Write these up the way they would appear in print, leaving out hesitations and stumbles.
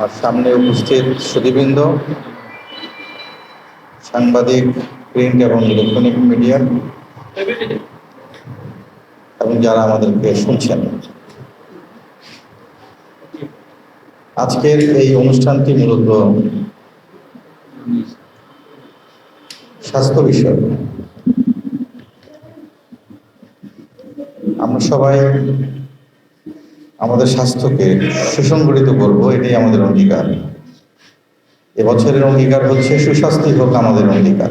আর সামনে উপস্থিত সুধীবৃন্দ, সাংবাদিক, প্রিন্ট এবং ইলেকট্রনিক মিডিয়া এবং যারা আমাদেরকে শুনছেন, আজকের এই অনুষ্ঠানটি মূলত স্বাস্থ্য বিষয়। আমরা সবাই আমাদের স্বাস্থ্যকে সুসংগঠিত করব, এটাই আমাদের অঙ্গীকার। এবছরের অঙ্গীকার হচ্ছে সুস্বাস্থ্যই হোক আমাদের অঙ্গীকার।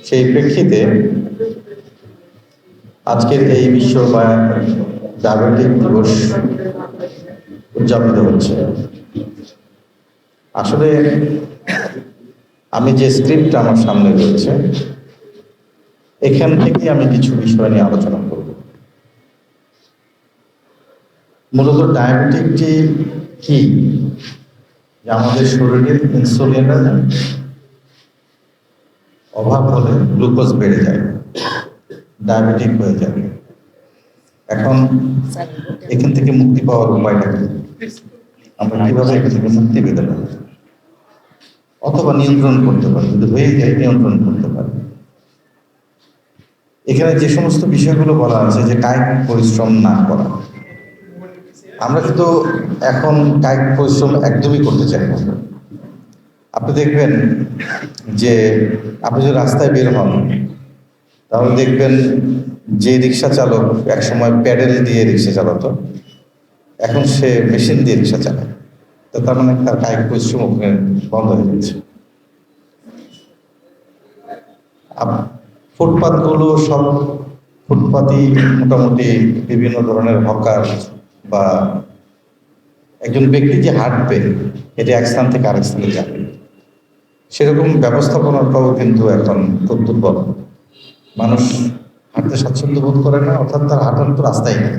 সেই প্রেক্ষিতে আজকের এই বিশ্ব ডায়াবেটিক দিবস উদযাপিত হচ্ছে। আসলে আমি যে স্ক্রিপ্ট আমার সামনে রয়েছে, এখান থেকে আমি কিছু বিষয় নিয়ে আলোচনা করব। মূলত ডায়াবেটিকটি কি? যে আমাদের শরীরে ইনসুলিনের অভাব হলে গ্লুকোজ বেড়ে যায়, ডায়াবেটিক হয়ে যাবে। এখন এখান থেকে মুক্তি পাওয়ার উপায়টা কি? আমরা কিভাবে এখান থেকে মুক্তি পেতে পারি অথবা নিয়ন্ত্রণ করতে পারি? যদি হয়ে যায়, নিয়ন্ত্রণ করতে পারি। এখানে যে সমস্ত বিষয়গুলো বলা আছে যে কায়িক পরিশ্রম না করা, আমরা কিন্তু এখন কায়িক পরিশ্রম একদমই করতে চাই না। আপনি দেখবেন যে আপনি যদি রাস্তায় বের হন, তাহলে দেখবেন যে রিক্সা চালক একসময় প্যাডেল দিয়ে রিক্সা চালাতো, এখন সে মেশিন দিয়ে রিক্সা চালায়। তো তার মানে তার কায়িক পরিশ্রম ওখানে বন্ধ হয়ে যাচ্ছে। ফুটপাতগুলো সব ফুটপাতই মোটামুটি বিভিন্ন ধরনের হকার বা একজন ব্যক্তি যে হাঁটবে, এটা এক স্থান থেকে আরেক স্থানে যাবে, সেরকম ব্যবস্থাপনাটাও কিন্তু এখন খুব দুর্বল। মানুষ হাঁটতে স্বাচ্ছন্দ্য বোধ করে না, অর্থাৎ তার হাঁটার তো রাস্তাই নেই।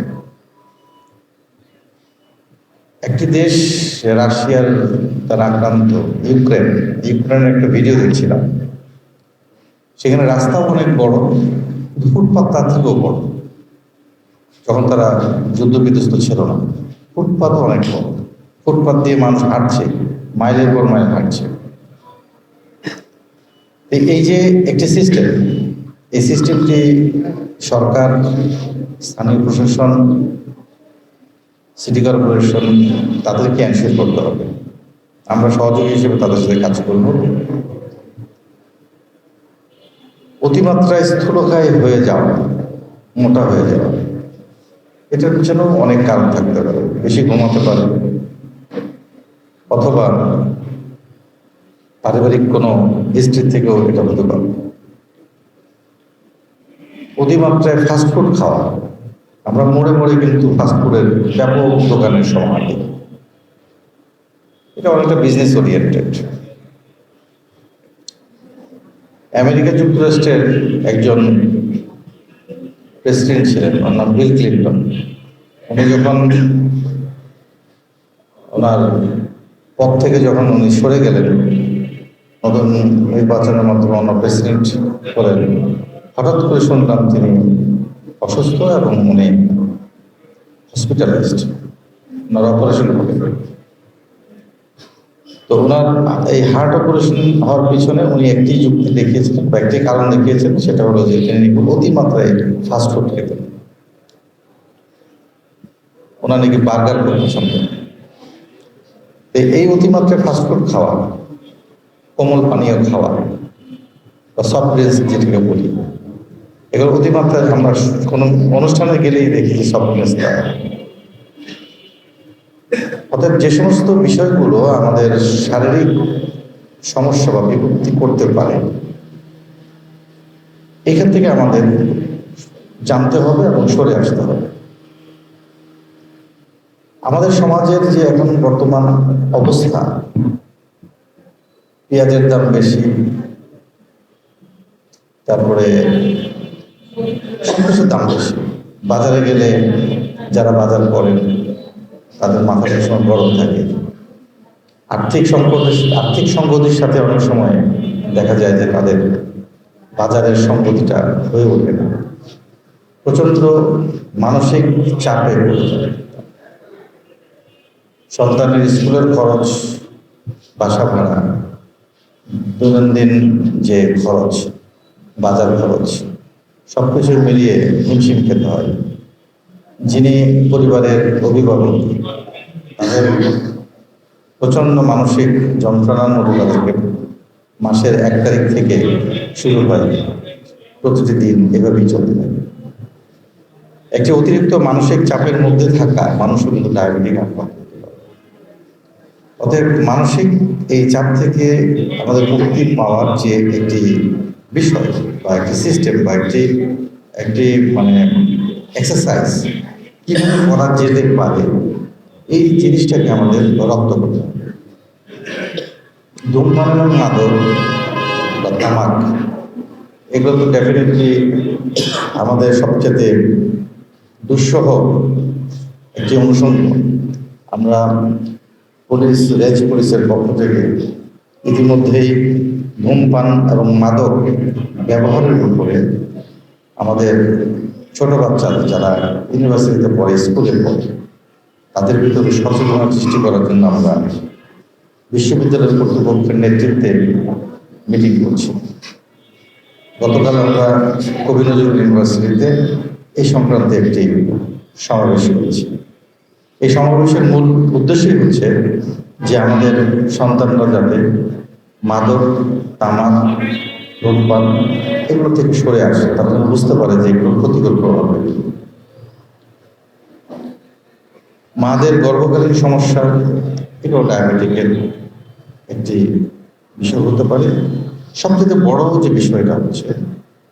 একটি দেশ, রাশিয়ার তার আক্রান্ত ইউক্রেনের একটা ভিডিও দেখছিলাম। সেখানে রাস্তাও অনেক বড়, ফুটপাত তার থেকেও বড়। যখন তারা যুদ্ধ বিধ্বস্ত ছিল না, ফুটপাতও অনেক বড়। ফুটপাত দিয়ে মানুষ হাঁটছে, মাইলের পর মাইল হাঁটছে। এই যে একটি সিস্টেম, এই সিস্টেমটি সরকার, স্থানীয় প্রশাসন, সিটি কর্পোরেশন তাদেরকে এনশিওর করতে হবে। আমরা সহযোগী হিসেবে তাদের সাথে কাজ করব। অতিমাত্রায় স্থূলকায় হয়ে যাওয়া, মোটা হয়ে যাওয়া, এটার পিছনেও অনেক কারণ থাকতে পারে। বেশি ঘুমাতে পারে, অথবা পারিবারিক কোনো হিস্ট্রি থেকেও এটা হতে পারে। অতিমাত্রায় ফাস্টফুড খাওয়া, আমরা মোড়ে মোড়ে কিন্তু ফাস্টফুডের ব্যাপক দোকানের সমাহার, এটা অনেকটা বিজনেস ওরিয়েন্টেড। আমেরিকা যুক্তরাষ্ট্রের একজন প্রেসিডেন্ট ছিলেন, ওর নাম বিল ক্লিন্টন। উনি যখন ওনার পদ থেকে উনি সরে গেলেন, নতুন নির্বাচনের মাধ্যমে ওনার প্রেসিডেন্ট হলেন, হঠাৎ করে শুনলাম তিনি অসুস্থ এবং উনি হসপিটালাইজড, ওনার অপারেশন হলেন। তো ওনার এই হার্ট অপারেশন হওয়ার পিছনে উনি একটি যুক্তি দেখিয়েছিলেন বা একটি কারণ দেখিয়েছেন, সেটা হলো যে তিনি অতিমাত্রায় ফাস্টফুড খেতেন। ওনার নাকি বার্গার খুব পছন্দ। এই অতিমাত্রায় ফাস্টফুড খাওয়া, কোমল পানীয় খাওয়া বা সফট ড্রিঙ্কস যেটাকে বলি, এগুলো অতিমাত্রায় আমরা কোনো অনুষ্ঠানে গেলেই দেখি যে সফট ড্রিঙ্কস খাওয়া। অর্থাৎ যে সমস্ত বিষয়গুলো আমাদের শারীরিক সমস্যা বা বিপত্তি করতে পারে, এখান থেকে আমাদের জানতে হবে এবং সরে আসতে হবে। আমাদের সমাজের যে এখন বর্তমান অবস্থা, পেঁয়াজের দাম বেশি, তারপরে সবকিছুর দাম বেশি। বাজারে গেলে যারা বাজার করেন তাদের মাথা সবসময় গরম থাকে। আর্থিক সংগতির সাথে অনেক সময় দেখা যায় যে তাদের বাজারের সংগতিটা হয়ে ওঠে না, প্রচন্ড মানসিক চাপে পড়ে যায়। সন্তানের স্কুলের খরচ, বাসা ভাড়া, দৈনন্দিন যে খরচ, বাজার খরচ, সব কিছু মিলিয়ে হিমশিম খেতে হয়। যিনি পরিবারের অভিভাবক, তাদের প্রচণ্ড মানসিক যন্ত্রণার মধ্যে তাদেরকে মাসের 1 তারিখ থেকে শুরু হয়, প্রতিটি দিন এভাবেই চলতে থাকে। একটি অতিরিক্ত মানসিক চাপের মধ্যে থাকা মানুষও কিন্তু ডায়াবেটিক আক্রান্ত হতে পারে। অতএব মানসিক এই চাপ থেকে আমাদের মুক্তি পাওয়ার যে একটি বিষয় বা একটি সিস্টেম বা একটি মানে এক্সারসাইজ কিভাবে করা যেতে পারে, এই জিনিসটাকে আমাদের রপ্ত করতে হবে। ধূমপান এবং মাদক বা তামাক, এগুলো তো ডেফিনেটলি আমাদের সবচেয়ে দুঃসহ একটি অনুসন্ধান। আমরা পুলিশের পক্ষ থেকে ইতিমধ্যেই ধূমপান এবং মাদক ব্যবহারের উপরে আমাদের ছোট বাচ্চাদের যারা ইউনিভার্সিটিতে পড়ে, স্কুলে পড়ে, তাদের ভিতরে সচেতনতা সৃষ্টি করার জন্য আমরা বিশ্ববিদ্যালয়ের কর্তৃপক্ষের নেতৃত্বে মিটিং করছি। গতকাল আমরা কবি নজরুল ইউনিভার্সিটিতে এই সংক্রান্তে একটি সমাবেশ করেছি। এই সমাবেশের মূল উদ্দেশ্যই হচ্ছে যে আমাদের সন্তানরা যাতে মাদক, তামাক, ধূমপান এগুলো থেকে সরে আসে, তারা যেন বুঝতে পারে যে এগুলো ক্ষতিকর প্রভাব। মাদের গর্ভকালীন সমস্যা, এটাও ডায়াবেটিকের একটি বিষয় হতে পারে। সবচেয়ে বড় যে বিষয়টা হচ্ছে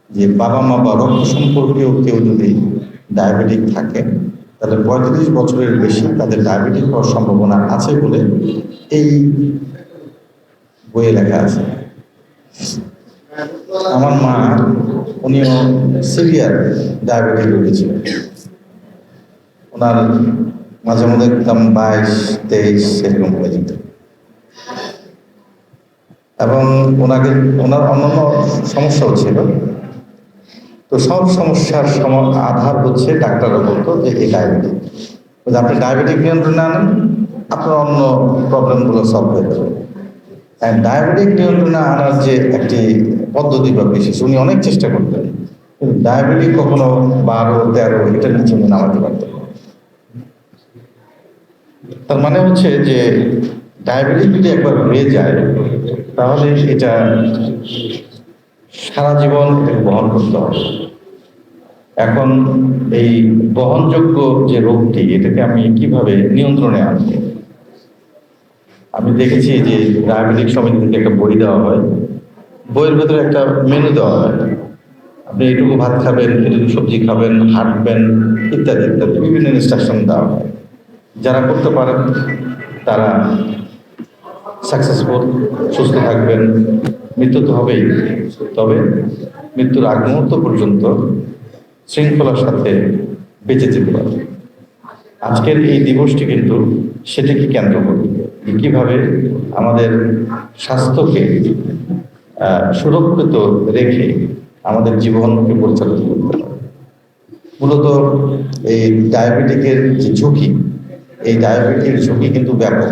যে বাবা মা বা রক্ত সম্পর্কীয় কেউ যদি ডায়াবেটিক থাকে, তাহলে 35 বছরের বেশি তাদের ডায়াবেটিক হওয়ার সম্ভাবনা আছে বলে এই বইয়ে লেখা আছে। আমার মা, উনিও সিভিয়ার ডায়াবেটিক রোগী ছিলেন। ওনার মাঝে মধ্যে একদম 22-23 এরকম হয়ে যেত, এবং ওনার অন্যান্য সমস্যাও ছিল। তো সব সমস্যার আধার হচ্ছে ডাক্তাররা বলতো যে এই ডায়াবেটিক, আপনি ডায়াবেটিক নিয়ন্ত্রণে আনেন, আপনার অন্য প্রবলেমগুলো সলভ হয়ে যাবে। ডায়াবেটিক নিয়ন্ত্রণে আনার যে একটি পদ্ধতি বা বিশেষ, উনি অনেক চেষ্টা করতেন, কিন্তু ডায়াবেটিক কখনো 12-13 এটার নিচে উনি নামাতে পারতেন। তার মানে হচ্ছে যে ডায়াবেটিস যদি একবার হয়ে যায়, তাহলে এটা সারা জীবন এটাকে বহন করতে হবে। এখন এই বহনযোগ্য যে রোগটি, এটাকে আমি কিভাবে নিয়ন্ত্রণে আনবো? আমি দেখেছি যে ডায়াবেটিক সমিতি থেকে একটা বই দেওয়া হয়, বইয়ের ভেতরে একটা মেনু দেওয়া হয়, আপনি এইটুকু ভাত খাবেন, এটুকু সবজি খাবেন, হাঁটবেন, ইত্যাদি ইত্যাদি বিভিন্ন ইনস্ট্রাকশন দেওয়া হয়। যারা করতে পারেন তারা সাকসেসফুল, সুস্থ থাকবেন, মৃত্যু তো হবেই, তবে মৃত্যুর আগ মুহূর্ত পর্যন্ত শৃঙ্খলার সাথে বেঁচে যেতে পারে। আজকের এই দিবসটি কিন্তু সেটিকে কেন্দ্র করে কীভাবে আমাদের স্বাস্থ্যকে সুরক্ষিত রেখে আমাদের জীবনকে পরিচালিত করতে পারে। মূলত এই ডায়াবেটিকের যে ঝুঁকি, এই ডায়াবেটিক ঝুঁকি কিন্তু ব্যাপক।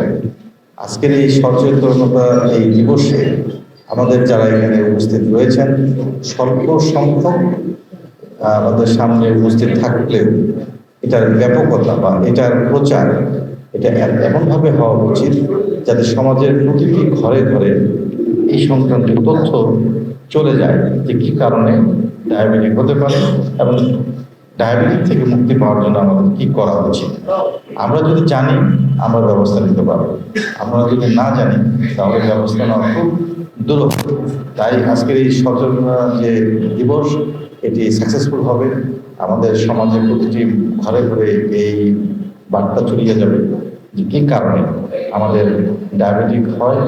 আজকের এই সচেতনতা এই দিবসে আমাদের যারা এখানে উপস্থিত রয়েছেন, স্বল্প সংখ্যক আমাদের সামনে উপস্থিত থাকলেও এটার ব্যাপকতা বা এটার প্রচার, এটা এমনভাবে হওয়া উচিত যাতে সমাজের প্রতিটি ঘরে ঘরে এই সংক্রান্ত তথ্য চলে যায় যে কী কারণে ডায়াবেটিক হতে পারে এবং ডায়াবেটিক থেকে মুক্তি পাওয়ার জন্য আমাদের কী করা উচিত। আমরা যদি জানি, আমরা ব্যবস্থা নিতে পারবো। আমরা যদি না জানি, তাহলে ব্যবস্থা নেওয়া খুব দুরূহ। তাই আজকের এই সচেতনতা যে দিবস, এটি সাকসেসফুল হবে। আমাদের সমাজের প্রতিটি ঘরে ঘরে এই বার্তা ছড়িয়ে যাবে যে কী কারণে আমাদের ডায়াবেটিক হয়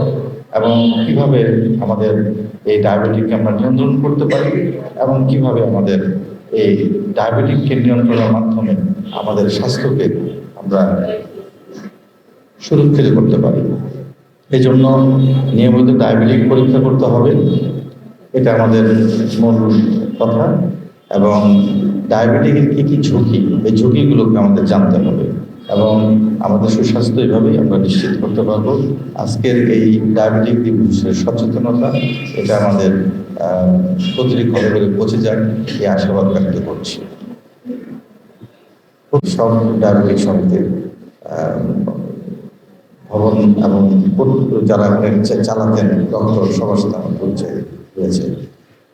এবং কিভাবে আমাদের এই ডায়াবেটিককে আমরা নিয়ন্ত্রণ করতে পারি এবং কিভাবে আমাদের এই ডায়াবেটিককে নিয়ন্ত্রণের মাধ্যমে আমাদের স্বাস্থ্যকে আমরা সুরক্ষিত করতে পারি। এই জন্য নিয়মিত ডায়াবেটিক পরীক্ষা করতে হবে, এটা আমাদের মূল কথা। এবং ডায়াবেটিকের কী কী ঝুঁকি, এই ঝুঁকিগুলোকে আমাদের জানতে হবে। এবং আমাদের সুস্বাস্থ্য এইভাবেই আমরা নিশ্চিত করতে পারবো। আজকের এই ডায়াবেটিক দিবসের সচেতনতা এটা আমাদের প্রতিটি ঘরে ঘরে পৌঁছে যাক, এই আশাবাদ ব্যক্ত করছি। সব ডায়াবেটিক সমিতির ভবন এবং যারা চালাতেন ডক্টর সবার সাথে আমার পরিচয় রয়েছে।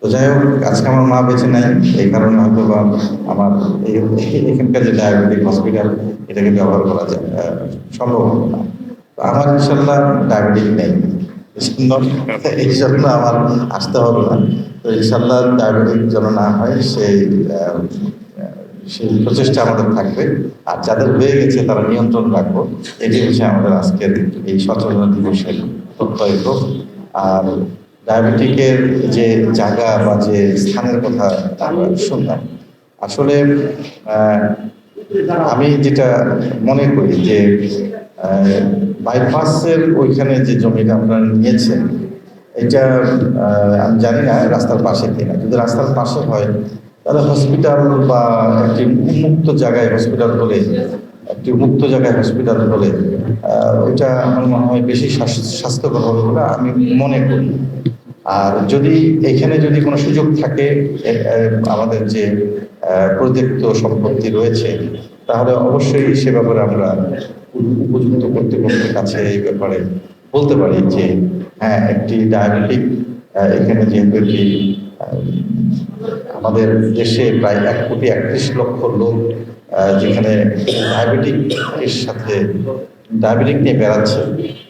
তো যাই হোক, আজকে আমার মা বেঁচে নাই, এই কারণে হয়তো বা আমার এখানকার যে ডায়াবেটিক হসপিটাল এটাকে ব্যবহার করা যায় সম্ভব হবে না। তো আমার ইনশাল্লাহ ডায়াবেটিক নেই, এই জন্য আমার আসতে হবে না। তো ইনশাল্লাহ ডায়াবেটিক যেন না হয় সেই প্রচেষ্টা আমাদের থাকবে। আর যাদের হয়ে গেছে তারা নিয়ন্ত্রণ রাখবো, এটি হচ্ছে আমাদের আজকের এই সচেতনতা দিবসের প্রত্যয়। আর ডায়াবেটিকের যে জায়গা বা যে স্থানের কথা আমরা শুনলাম, আসলে আমি যেটা মনে করি যে বাইপাসের ওইখানে যে জমিটা আপনারা নিয়েছেন, এটা আমি জানি না রাস্তার পাশে কিনা। যদি রাস্তার পাশে হয় তাহলে হসপিটাল বা একটি উন্মুক্ত জায়গায় হসপিটাল হলে ওইটা আমার মনে হয় বেশি স্বাস্থ্যকর হবে বলে আমি মনে করি। আর যদি এখানে যদি কোনো সুযোগ থাকে, আমাদের যে পরিত্যক্ত সম্পত্তি রয়েছে, তাহলে অবশ্যই সে ব্যাপারে আমরা উপযুক্ত কর্তৃপক্ষের কাছে এই ব্যাপারে বলতে পারি যে হ্যাঁ, একটি ডায়াবেটিক এখানে যেহেতু একটি আমাদের দেশে প্রায় 1,31,00,000 লোক যেখানে ডায়াবেটিক নিয়ে বেড়াচ্ছে,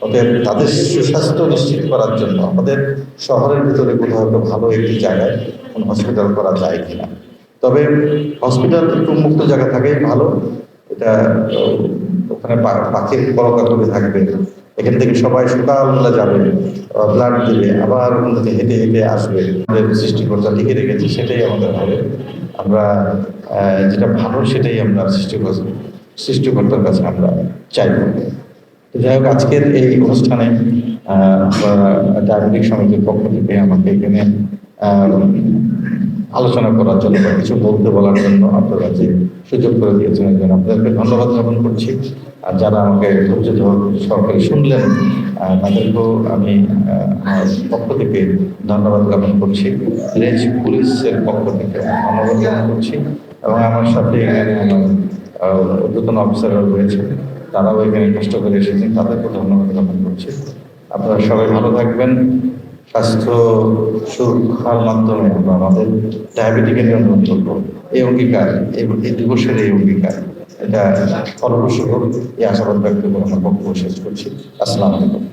অতএব তাদের সুস্বাস্থ্য নিশ্চিত করার জন্য আমাদের শহরের ভিতরে কোথাও একটা ভালো একটি জায়গায় কোনো হসপিটাল করা যায় কিনা। তবে হসপিটাল একটু মুক্ত জায়গা থাকেই ভালো। এটা ওখানে পাখির কলকা করে থাকবে, এখান থেকে সবাই সকালবেলা যাবে, ব্লাড দিবে, আবার ওখান থেকে হেঁটে হেঁটে আসবে। আমাদের সৃষ্টিকর্তা লিখে রেখেছে, সেটাই আমাদের হবে। আমরা যেটা ভালো সেটাই আমরা সৃষ্টিকর্তার কাছে আমরা চাইব। যাই হোক, আজকের এই অনুষ্ঠানে ডায়াবেটিক সমিতির পক্ষ থেকে আমাকে এখানে আলোচনা করার জন্য বা কিছু বলার জন্য আপনারা যে সুযোগ করে দিয়েছেন, এর জন্য আপনাদেরকে ধন্যবাদ জ্ঞাপন করছি। আর যারা আমাকে ধৈর্য সহকারে শুনলেন, তাদেরকেও আমি আমার পক্ষ থেকে ধন্যবাদ জ্ঞাপন করছি। রেঞ্জ পুলিশের পক্ষ থেকে ধন্যবাদ জ্ঞাপন করছি। এবং আমার সাথে এখানে আমার ঊর্ধ্বতন অফিসাররা রয়েছে, তারাও এখানে কষ্ট করে এসেছেন, তাদেরকেও ধন্যবাদ জ্ঞাপন করছি। আপনারা সবাই ভালো থাকবেন। স্বাস্থ্য সুরক্ষার মাধ্যমে আমরা আমাদের ডায়াবেটিকের নিয়ন্ত্রণ করবো, এই অঙ্গীকার, এই দিবসের এই অঙ্গীকার, এটা ফলপ্রসূ হোক, এই আশাবাদ ব্যক্ত করে আমার বক্তব্য শেষ করছি। আসসালামু আলাইকুম।